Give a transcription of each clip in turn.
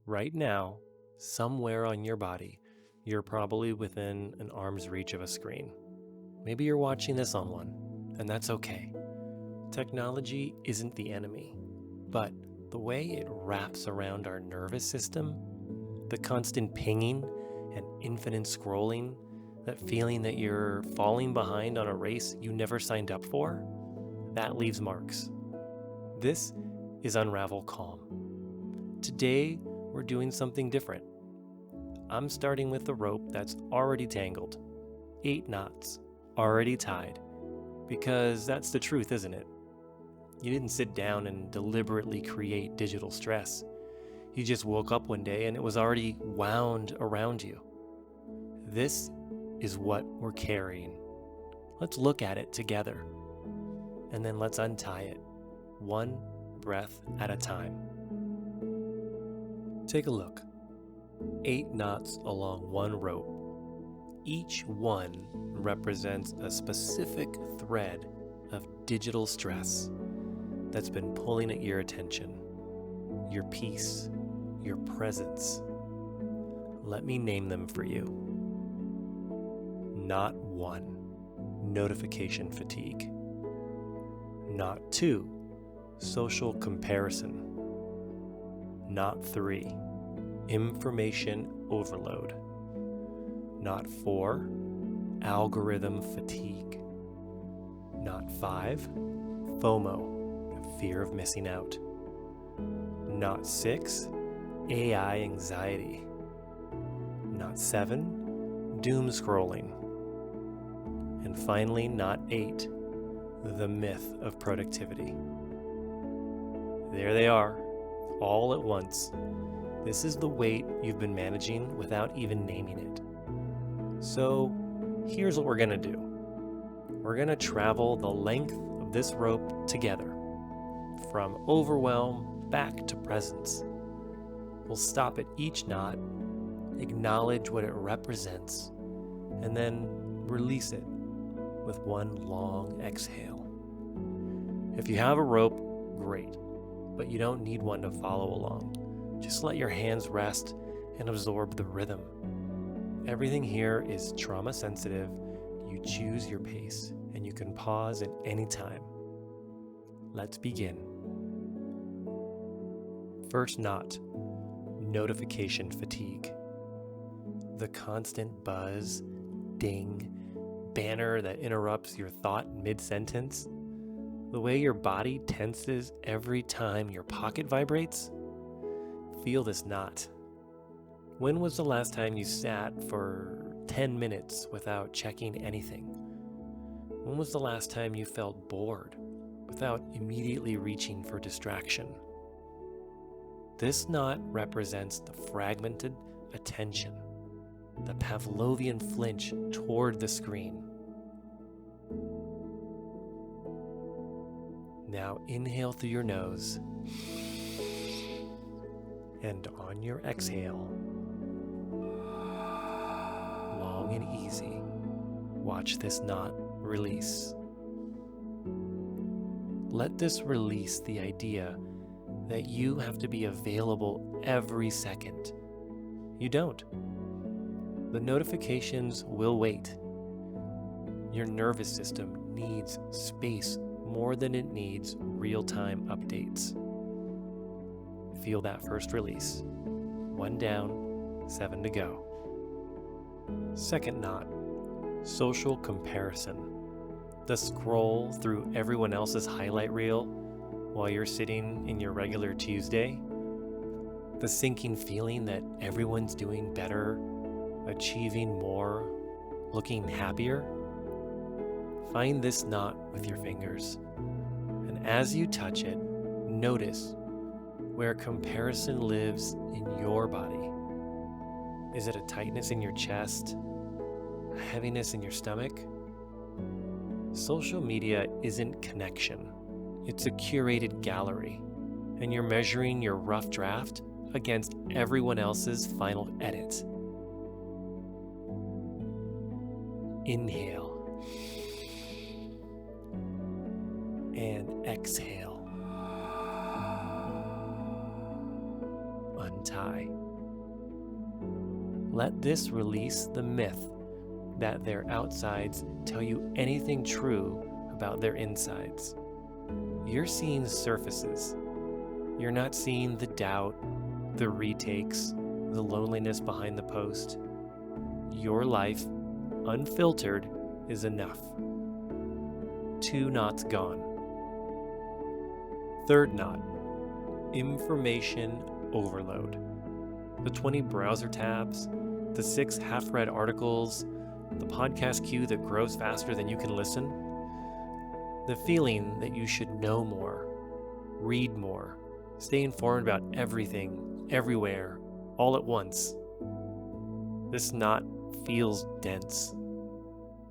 Right now, somewhere on your body, you're probably within an arm's reach of a screen. Maybe you're watching this on one, and that's okay. Technology isn't the enemy, but the way it wraps around our nervous system, the constant pinging and infinite scrolling, that feeling that you're falling behind on a race you never signed up for, that leaves marks. This is Unravel Calm. Today, we're doing something different. I'm starting with a rope that's already tangled, 8 knots, already tied, because that's the truth, isn't it? You didn't sit down and deliberately create digital stress. You just woke up one day and it was already wound around you. This is what we're carrying. Let's look at it together, and then let's untie it, one breath at a time. Take a look. 8 knots along one rope. Each one represents a specific thread of digital stress that's been pulling at your attention, your peace, your presence. Let me name them for you. Knot 1, notification fatigue. Knot 2, social comparison. Knot 3, information overload. Knot 4, algorithm fatigue. Knot 5, FOMO, fear of missing out. Knot 6, AI anxiety. Knot 7, Doomscrolling. And finally, Knot 8, the myth of productivity. There they are, all at once. This is the weight you've been managing without even naming it. So here's what we're gonna do. We're gonna travel the length of this rope together, from overwhelm back to presence. We'll stop at each knot, acknowledge what it represents, and then release it with one long exhale. If you have a rope, great, but you don't need one to follow along. Just let your hands rest and absorb the rhythm. Everything here is trauma sensitive. You choose your pace, and you can pause at any time. Let's begin. First knot, notification fatigue. The constant buzz, ding, banner that interrupts your thought mid-sentence. The way your body tenses every time your pocket vibrates. Feel this knot. When was the last time you sat for 10 minutes without checking anything? When was the last time you felt bored without immediately reaching for distraction? This knot represents the fragmented attention, the Pavlovian flinch toward the screen. Now inhale through your nose, and on your exhale, long and easy, watch this knot release. Let this release the idea that you have to be available every second. You don't. The notifications will wait. Your nervous system needs space more than it needs real-time updates. Feel that first release. 1 down, 7 to go. Second knot, social comparison. The scroll through everyone else's highlight reel while you're sitting in your regular Tuesday. The sinking feeling that everyone's doing better, achieving more, looking happier. Find this knot with your fingers, and as you touch it, notice where comparison lives in your body. Is it a tightness in your chest? A heaviness in your stomach? Social media isn't connection. It's a curated gallery, and you're measuring your rough draft against everyone else's final edit. Inhale. And exhale. untie. Let this release the myth that their outsides tell you anything true about their insides. You're seeing surfaces. You're not seeing the doubt, the retakes, the loneliness behind the post. Your life, unfiltered, is enough. 2 knots gone. Third knot, information overload. The 20 browser tabs, the 6 half-read articles, the podcast queue that grows faster than you can listen. The feeling that you should know more, read more, stay informed about everything, everywhere, all at once. This knot feels dense.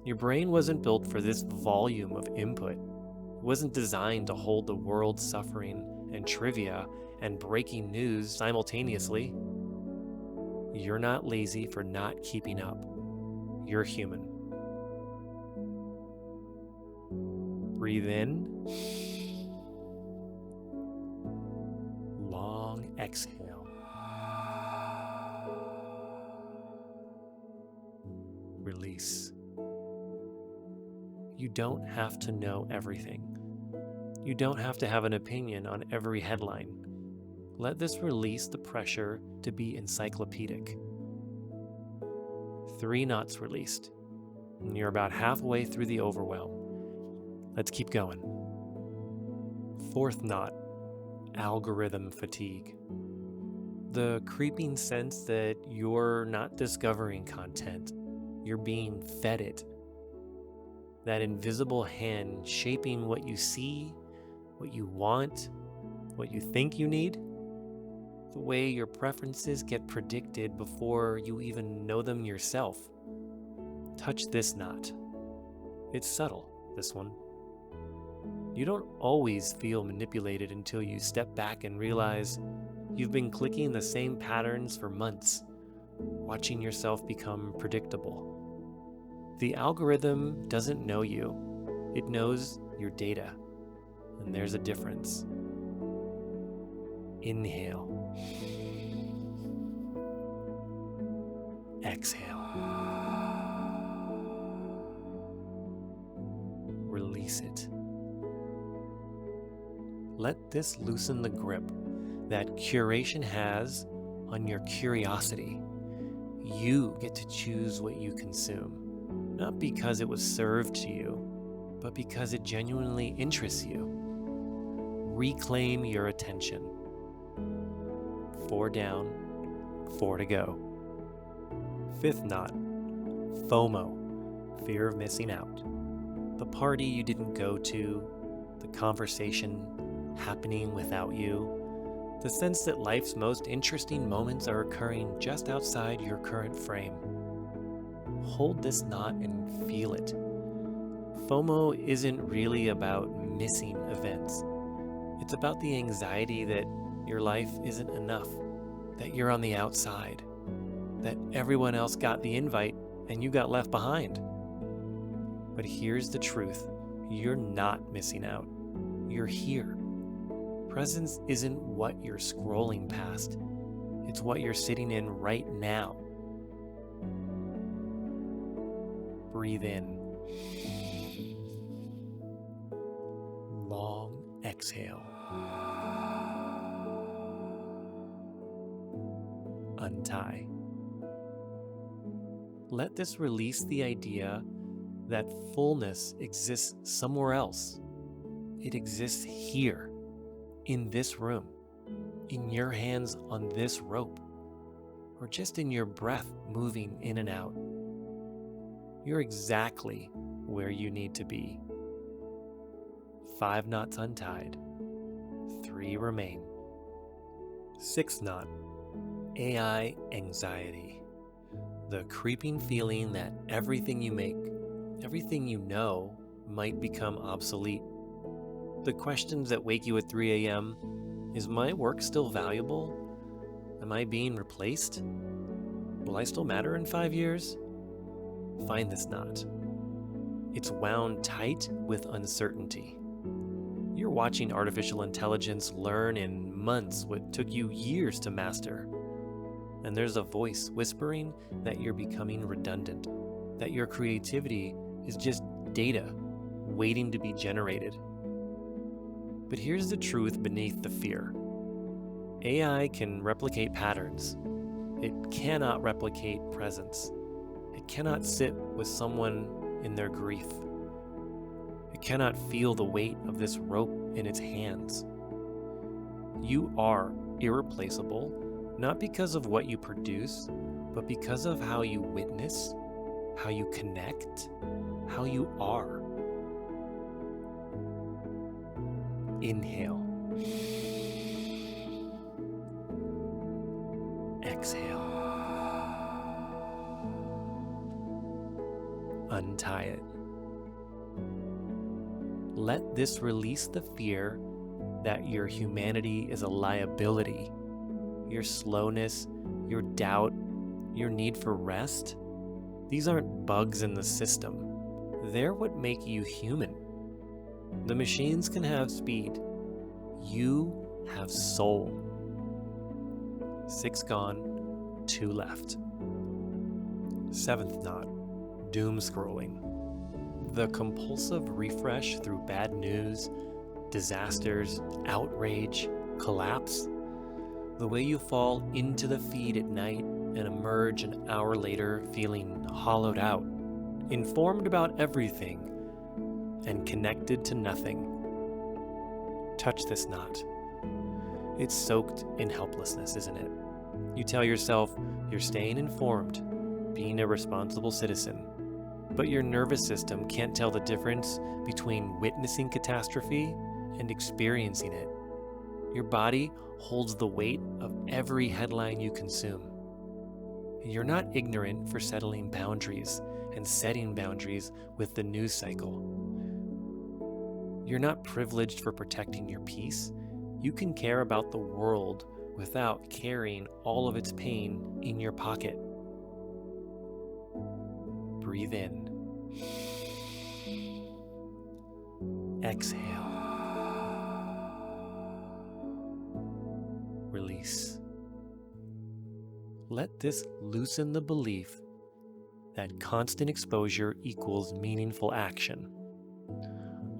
Your brain wasn't built for this volume of input. It wasn't designed to hold the world's suffering and trivia and breaking news simultaneously. You're not lazy for not keeping up. You're human. Breathe in. Long exhale. Release. You don't have to know everything. You don't have to have an opinion on every headline. Let this release the pressure to be encyclopedic. 3 knots released, and you're about halfway through the overwhelm. Let's keep going. 4th knot, algorithm fatigue. The creeping sense that you're not discovering content, you're being fed it. That invisible hand shaping what you see, what you want, what you think you need. The way your preferences get predicted before you even know them yourself. Touch this knot. It's subtle, this one. You don't always feel manipulated until you step back and realize you've been clicking the same patterns for months, watching yourself become predictable. The algorithm doesn't know you. It knows your data, and there's a difference. Inhale. Exhale. Release it. Let this loosen the grip that curation has on your curiosity. You get to choose what you consume, not because it was served to you, but because it genuinely interests you. Reclaim your attention. 4 down, 4 to go. 5th knot, FOMO, fear of missing out. The party you didn't go to, the conversation happening without you, the sense that life's most interesting moments are occurring just outside your current frame. Hold this knot and feel it. FOMO isn't really about missing events. It's about the anxiety that your life isn't enough, that you're on the outside, that everyone else got the invite and you got left behind. But here's the truth. You're not missing out. You're here. Presence isn't what you're scrolling past. It's what you're sitting in right now. Breathe in. Long exhale. Untie. Let this release the idea that fullness exists somewhere else. It exists here, in this room, in your hands on this rope, or just in your breath moving in and out. You're exactly where you need to be. 5 knots untied. 3 remain. 6th knot, AI anxiety. The creeping feeling that everything you make, everything you know, might become obsolete. The questions that wake you at 3 a.m. Is my work still valuable? Am I being replaced? Will I still matter in 5 years? Find this knot. It's wound tight with uncertainty. You're watching artificial intelligence learn in months what took you years to master. and there's a voice whispering that you're becoming redundant, that your creativity is just data waiting to be generated. But here's the truth beneath the fear. AI can replicate patterns. It cannot replicate presence. It cannot sit with someone in their grief. It cannot feel the weight of this rope in its hands. You are irreplaceable, not because of what you produce, but because of how you witness, how you connect, how you are. Inhale. Exhale. Untie it. Let this release the fear that your humanity is a liability. Your slowness, your doubt, your need for rest, these aren't bugs in the system. They're what make you human. The machines can have speed. You have soul. 6 gone, 2 left. 7th knot, Doomscrolling. The compulsive refresh through bad news, disasters, outrage, collapse. The way you fall into the feed at night and emerge an hour later feeling hollowed out, informed about everything, and connected to nothing. Touch this knot. It's soaked in helplessness, isn't it? You tell yourself you're staying informed, being a responsible citizen, but your nervous system can't tell the difference between witnessing catastrophe and experiencing it. Your body holds the weight of every headline you consume. You're not ignorant for settling boundaries and setting boundaries with the news cycle. You're not privileged for protecting your peace. You can care about the world without carrying all of its pain in your pocket. Breathe in. Exhale. Release. Let this loosen the belief that constant exposure equals meaningful action.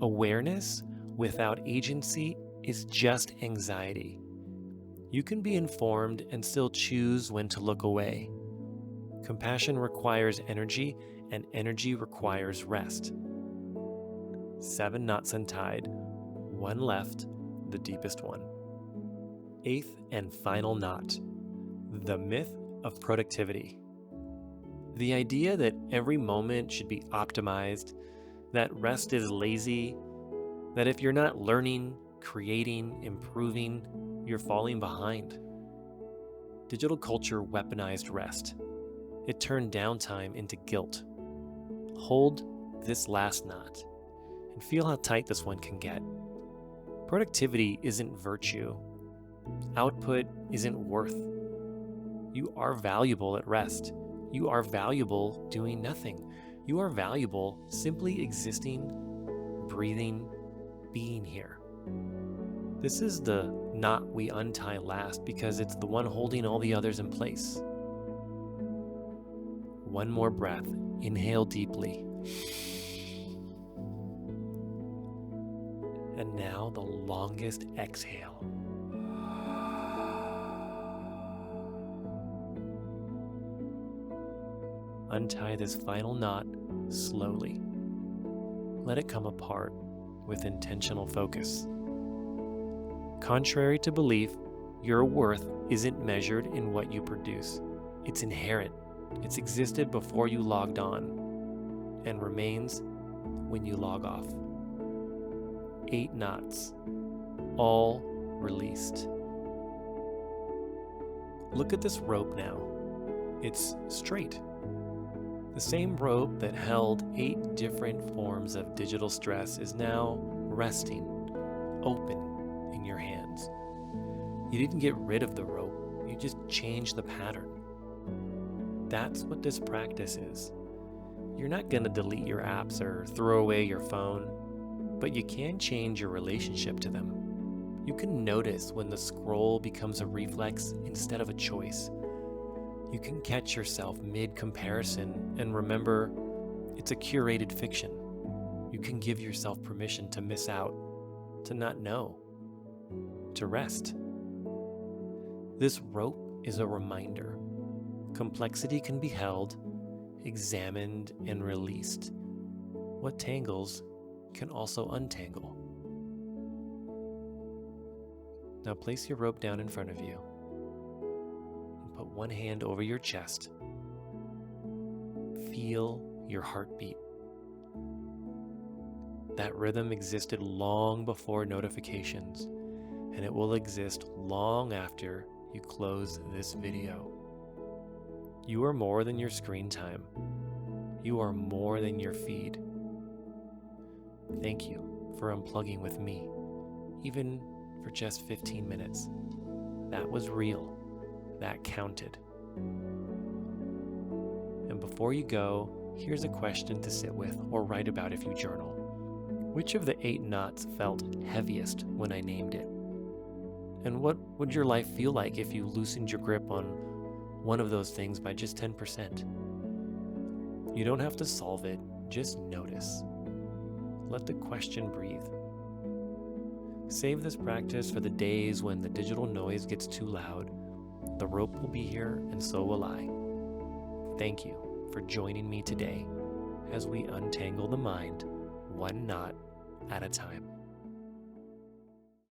Awareness without agency is just anxiety. You can be informed and still choose when to look away. Compassion requires energy, and energy requires rest. 7 knots untied, 1 left, the deepest one. 8th and final knot, the myth of productivity. The idea that every moment should be optimized, that rest is lazy, that if you're not learning, creating, improving, you're falling behind. Digital culture weaponized rest. It turned downtime into guilt. Hold this last knot and feel how tight this one can get. Productivity isn't virtue. Output isn't worth. You are valuable at rest. You are valuable doing nothing. You are valuable simply existing, breathing, being here. This is the knot we untie last because it's the one holding all the others in place. One more breath. Inhale deeply. And now the longest exhale. Untie this final knot slowly. Let it come apart with intentional focus. Contrary to belief, your worth isn't measured in what you produce. It's inherent. It's existed before you logged on and remains when you log off. 8 knots, all released. Look at this rope now. It's straight. The same rope that held 8 different forms of digital stress is now resting, open in your hands. You didn't get rid of the rope, you just changed the pattern. That's what this practice is. You're not going to delete your apps or throw away your phone, but you can change your relationship to them. You can notice when the scroll becomes a reflex instead of a choice. You can catch yourself mid-comparison and remember it's a curated fiction. You can give yourself permission to miss out, to not know, to rest. This rope is a reminder. Complexity can be held, examined, and released. What tangles can also untangle. Now place your rope down in front of you and put one hand over your chest. Feel your heartbeat. That rhythm existed long before notifications, and it will exist long after you close this video. You are more than your screen time. You are more than your feed. Thank you for unplugging with me, even for just 15 minutes. That was real. That counted. And before you go, here's a question to sit with or write about if you journal. Which of the 8 knots felt heaviest when I named it? And what would your life feel like if you loosened your grip on one of those things by just 10%? You don't have to solve it, just notice. Let the question breathe. Save this practice for the days when the digital noise gets too loud. The rope will be here, and so will I. Thank you for joining me today as we untangle the mind, one knot at a time.